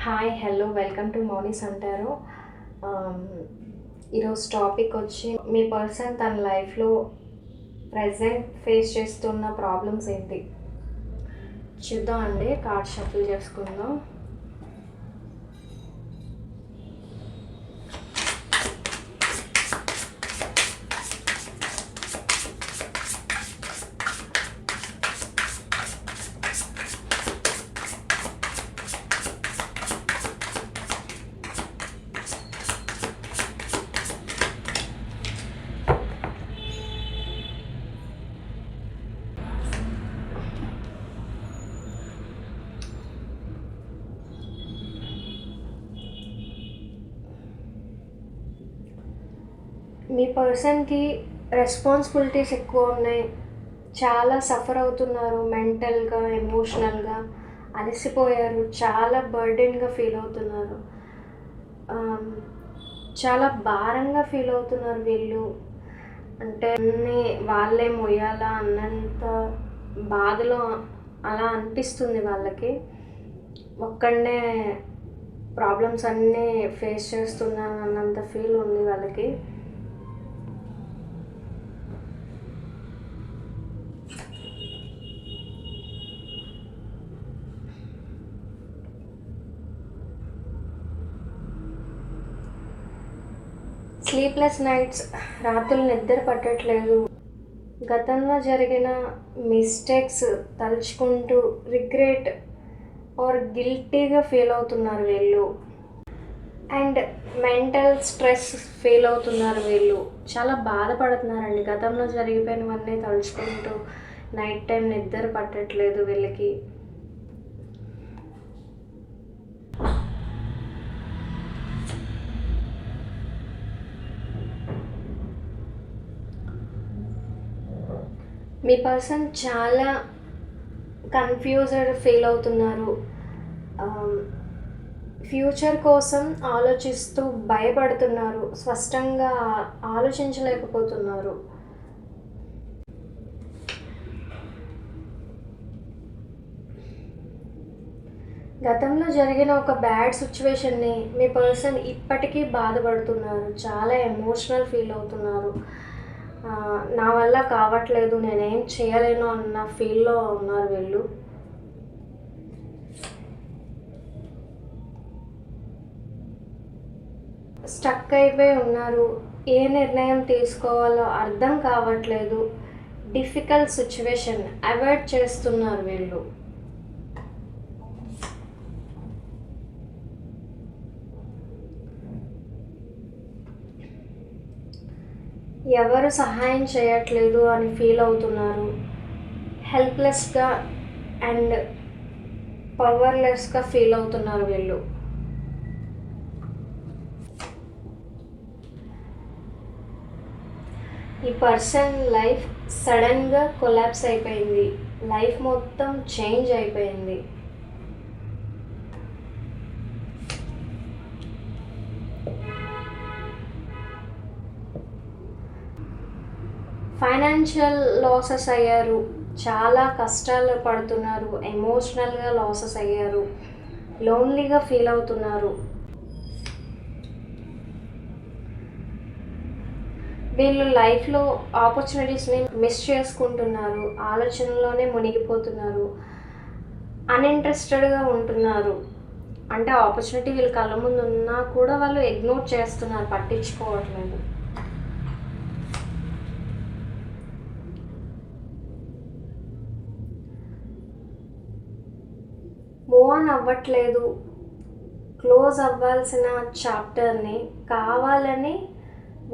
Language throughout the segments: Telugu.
Hi hello welcome to Mouni's అంటారు. ఈరోజు టాపిక్ వచ్చి మీ పర్సన్ తన లైఫ్లో ప్రజెంట్ ఫేస్ చేస్తున్న ప్రాబ్లమ్స్ ఏంటి చూద్దాం అండి. కార్డ్ షఫుల్ చేసుకుందాం. మీ పర్సన్కి రెస్పాన్సిబిలిటీస్ ఎక్కువ ఉన్నాయి, చాలా సఫర్ అవుతున్నారు, మెంటల్గా ఎమోషనల్గా అలసిపోయారు, చాలా బర్డెన్గా ఫీల్ అవుతున్నారు, చాలా భారంగా ఫీల్ అవుతున్నారు వీళ్ళు. అంటే అన్నీ వాళ్ళే మొయ్యాలా అన్నంత బాధలో అలా అనిపిస్తుంది వాళ్ళకి. ఒక్కడనే ప్రాబ్లమ్స్ అన్నీ ఫేస్ చేస్తున్నాను అన్నంత ఫీల్ ఉంది వాళ్ళకి. స్లీప్లెస్ నైట్స్, రాత్రులు నిద్ర పట్టట్లేదు. గతంలో జరిగిన మిస్టేక్స్ తలుచుకుంటూ రిగ్రెట్ ఆర్ గిల్టీగా ఫీల్ అవుతున్నారు వీళ్ళు. అండ్ మెంటల్ స్ట్రెస్ ఫీల్ అవుతున్నారు వీళ్ళు. చాలా బాధపడుతున్నారండి. గతంలో జరిగిపోయినవన్నీ తలుచుకుంటూ నైట్ టైం నిద్ర పట్టట్లేదు వీళ్ళకి. మీ పర్సన్ చాలా కన్ఫ్యూజ్డ్ ఫీల్ అవుతున్నారు. ఫ్యూచర్ కోసం ఆలోచిస్తూ భయపడుతున్నారు. స్పష్టంగా ఆలోచించలేకపోతున్నారు. గతంలో జరిగిన ఒక బ్యాడ్ సిచ్యువేషన్ని మీ పర్సన్ ఇప్పటికీ బాధపడుతున్నారు. చాలా ఎమోషనల్ ఫీల్ అవుతున్నారు. నా వల్ల కావట్లేదు, నేనేం చేయలేను అన్న ఫీల్లో ఉన్నారు వీళ్ళు. స్టక్ అయిపోయి ఉన్నారు. ఏ నిర్ణయం తీసుకోవాలో అర్థం కావట్లేదు. డిఫికల్ట్ సిచ్యువేషన్ అవాయిడ్ చేస్తున్నారు వీళ్ళు. ఎవరు సహాయం చేయట్లేదు అని ఫీల్ అవుతున్నారు. హెల్ప్లెస్గా అండ్ పవర్లెస్గా ఫీల్ అవుతున్నారు వీళ్ళు. ఈ పర్సన్ లైఫ్ సడన్గా కొలాప్స్ అయిపోయింది. లైఫ్ మొత్తం చేంజ్ అయిపోయింది. ఫైనాన్షియల్ లాసెస్ అయ్యారు. చాలా కష్టాలు పడుతున్నారు. ఎమోషనల్గా లాసెస్ అయ్యారు. లోన్లీగా ఫీల్ అవుతున్నారు. వీళ్ళు లైఫ్లో ఆపర్చునిటీస్ని మిస్ చేసుకుంటున్నారు. ఆలోచనలోనే మునిగిపోతున్నారు. అన్ఇంట్రెస్టెడ్గా ఉంటున్నారు. అంటే ఆపర్చునిటీ వీళ్ళ కళ్ళ ముందు ఉన్నా కూడా వాళ్ళు ఇగ్నోర్ చేస్తున్నారు, పట్టించుకోవట్లేదు. మూవ్ ఆన్ అవ్వట్లేదు. క్లోజ్ అవ్వాల్సిన చాప్టర్ని కావాలని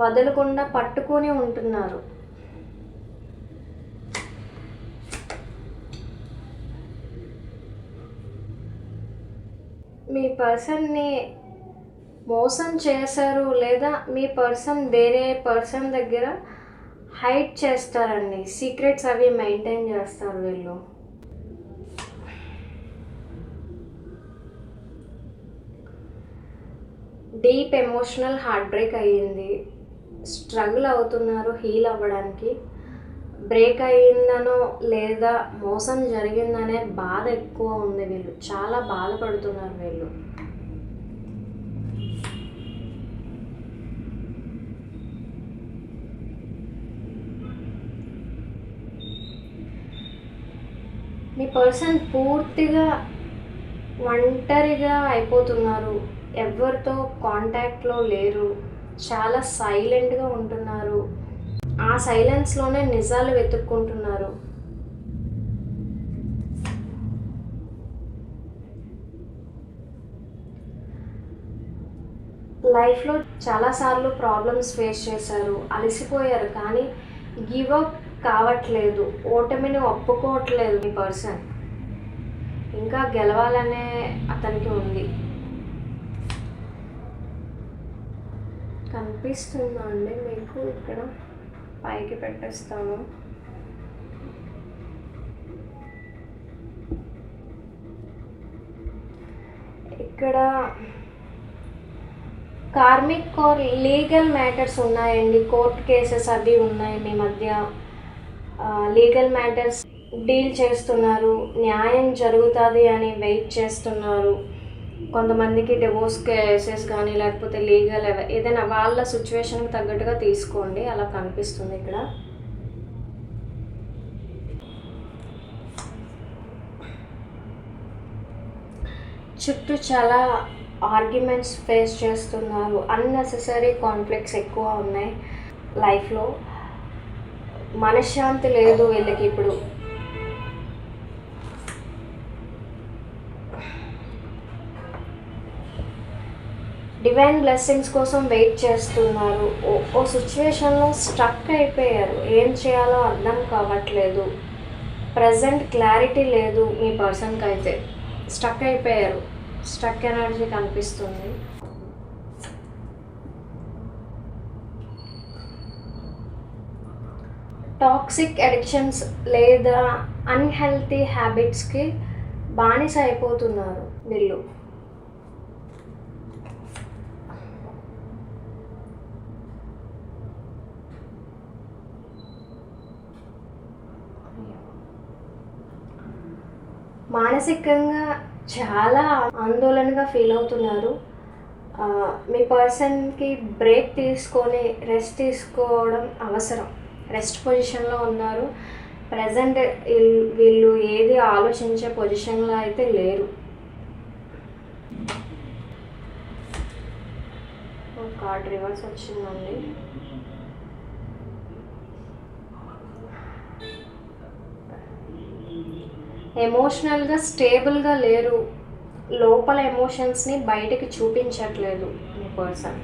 వదలకుండా పట్టుకొని ఉంటున్నారు. మీ పర్సన్ని మోసం చేశారు లేదా మీ పర్సన్ వేరే పర్సన్ దగ్గర హైడ్ చేస్తారండి. సీక్రెట్స్ అవి మెయింటైన్ చేస్తారు వీళ్ళు. డీప్ ఎమోషనల్ హార్ట్ బ్రేక్ అయ్యింది. స్ట్రగుల్ అవుతున్నారు హీల్ అవ్వడానికి. బ్రేక్ అయ్యిందనో లేదా మోసం జరిగిందనే బాధ ఎక్కువ ఉంది. వీళ్ళు చాలా బాధపడుతున్నారు వీళ్ళు. మీ పర్సన్ పూర్తిగా ఒంటరిగా అయిపోతున్నారు. ఎవరితో కాంటాక్ట్లో లేరు. చాలా సైలెంట్గా ఉంటున్నారు. ఆ సైలెన్స్లోనే నిజాలు వెతుక్కుంటున్నారు. లైఫ్లో చాలాసార్లు ప్రాబ్లమ్స్ ఫేస్ చేశారు, అలసిపోయారు, కానీ గివ్ అప్ కావట్లేదు. ఓటమిని ఒప్పుకోవట్లేదు మీ పర్సన్. ఇంకా గెలవాలనే అతనికి ఉంది. కనిపిస్తుందా అండి మీకు? ఇక్కడ పైకి పెట్టేస్తాను. ఇక్కడ కార్మిక్ ఆర్ లీగల్ మ్యాటర్స్ ఉన్నాయండి. కోర్ట్ కేసెస్ అవి ఉన్నాయి మీ మధ్య. లీగల్ మ్యాటర్స్ డీల్ చేస్తున్నారు. న్యాయం జరుగుతుంది అని వెయిట్ చేస్తున్నారు. కొంతమందికి డివోర్స్ కేసెస్ కానీ లేకపోతే లీగల్ ఏదైనా వాళ్ళ సిచ్యువేషన్కి తగ్గట్టుగా తీసుకోండి. అలా కనిపిస్తుంది ఇక్కడ. చుట్టూ చాలా ఆర్గ్యుమెంట్స్ ఫేస్ చేస్తున్నారు. అన్నెసెసరీ కాన్ఫ్లిక్ట్స్ ఎక్కువ ఉన్నాయి లైఫ్లో. మనశ్శాంతి లేదు వీళ్ళకి ఇప్పుడు. డివైన్ బ్లెస్సింగ్స్ కోసం వెయిట్ చేస్తున్నారు. ఓ సిచ్యువేషన్లో స్ట్రక్ అయిపోయారు. ఏం చేయాలో అర్థం కావట్లేదు. ప్రజెంట్ క్లారిటీ లేదు మీ పర్సన్కి అయితే. స్ట్రక్ అయిపోయారు. స్ట్రక్ ఎనర్జీ కనిపిస్తుంది. టాక్సిక్ అడిక్షన్స్ లేదా అన్హెల్తీ హ్యాబిట్స్కి బానిస అయిపోతున్నారు వీళ్ళు. మానసికంగా చాలా ఆందోళనగా ఫీల్ అవుతున్నారు. మీ పర్సన్కి బ్రేక్ తీసుకొని రెస్ట్ తీసుకోవడం అవసరం. రెస్ట్ పొజిషన్లో ఉన్నారు. ప్రజెంట్ వీళ్ళు ఏది ఆలోచించే పొజిషన్లో అయితే లేరు. కార్డ్ రివర్స్ వచ్చిందండి. ఎమోషనల్గా స్టేబుల్గా లేరు. లోపల ఎమోషన్స్ని బయటికి చూపించట్లేదు మీ పర్సన్.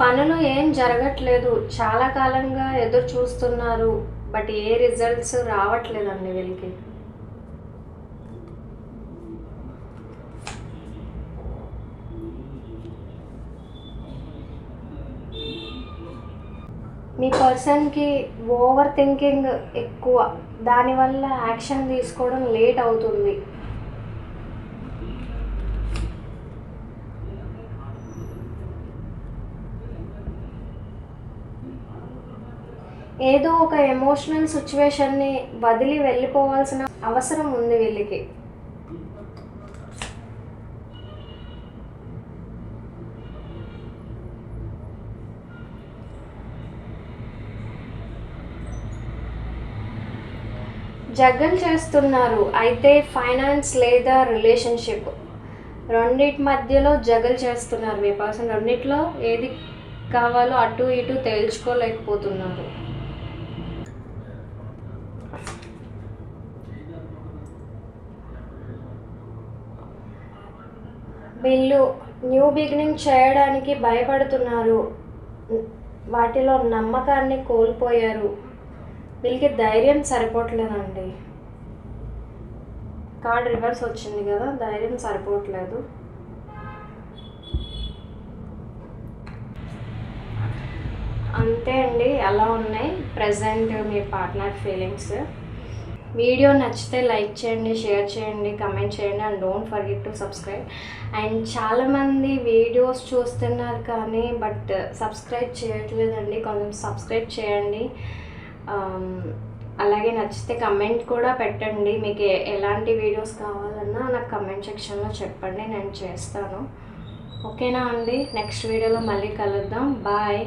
పనులు ఏం జరగట్లేదు. చాలా కాలంగా ఎదురు చూస్తున్నారు, బట్ ఏ రిజల్ట్స్ రావట్లేదండి వీళ్ళకి. మీ పర్సన్కి ఓవర్ థింకింగ్ ఎక్కువ. దానివల్ల యాక్షన్ తీసుకోవడం లేట్ అవుతుంది. ఏదో ఒక ఎమోషనల్ సిచ్యువేషన్ని వదిలి వెళ్ళిపోవాల్సిన అవసరం ఉంది వీళ్ళకి. జగ్గల్ చేస్తున్నారు. అయితే ఫైనాన్స్ లేదా రిలేషన్షిప్ రెండింటి మధ్యలో జగల్ చేస్తున్నారు మీ పర్సన్. రెండిట్లో ఏది కావాలో అటు ఇటు తేల్చుకోలేకపోతున్నారు. వీళ్ళు న్యూ బిగినింగ్ చేయడానికి భయపడుతున్నారు. వాటిలో నమ్మకాన్ని కోల్పోయారు. వీళ్ళకి ధైర్యం సరిపోవట్లేదండి. కార్డ్ రివర్స్ వచ్చింది కదా, ధైర్యం సరిపోవట్లేదు. అంతే అండి, అలా ఉన్నాయి ప్రజెంట్ మీ పార్ట్నర్ ఫీలింగ్స్. వీడియో నచ్చితే లైక్ చేయండి, షేర్ చేయండి, కమెంట్ చేయండి and don't forget to subscribe. And చాలామంది వీడియోస్ చూస్తున్నారు కానీ బట్ సబ్స్క్రైబ్ చేయట్లేదండి. కొంచెం సబ్స్క్రైబ్ చేయండి. అలాగే నచ్చితే కమెంట్ కూడా పెట్టండి. మీకు ఎలాంటి వీడియోస్ కావాలన్నా నాకు కమెంట్ సెక్షన్లో చెప్పండి, నేను చేస్తాను. ఓకేనా అండి? నెక్స్ట్ వీడియోలో మళ్ళీ కలుద్దాం. బాయ్.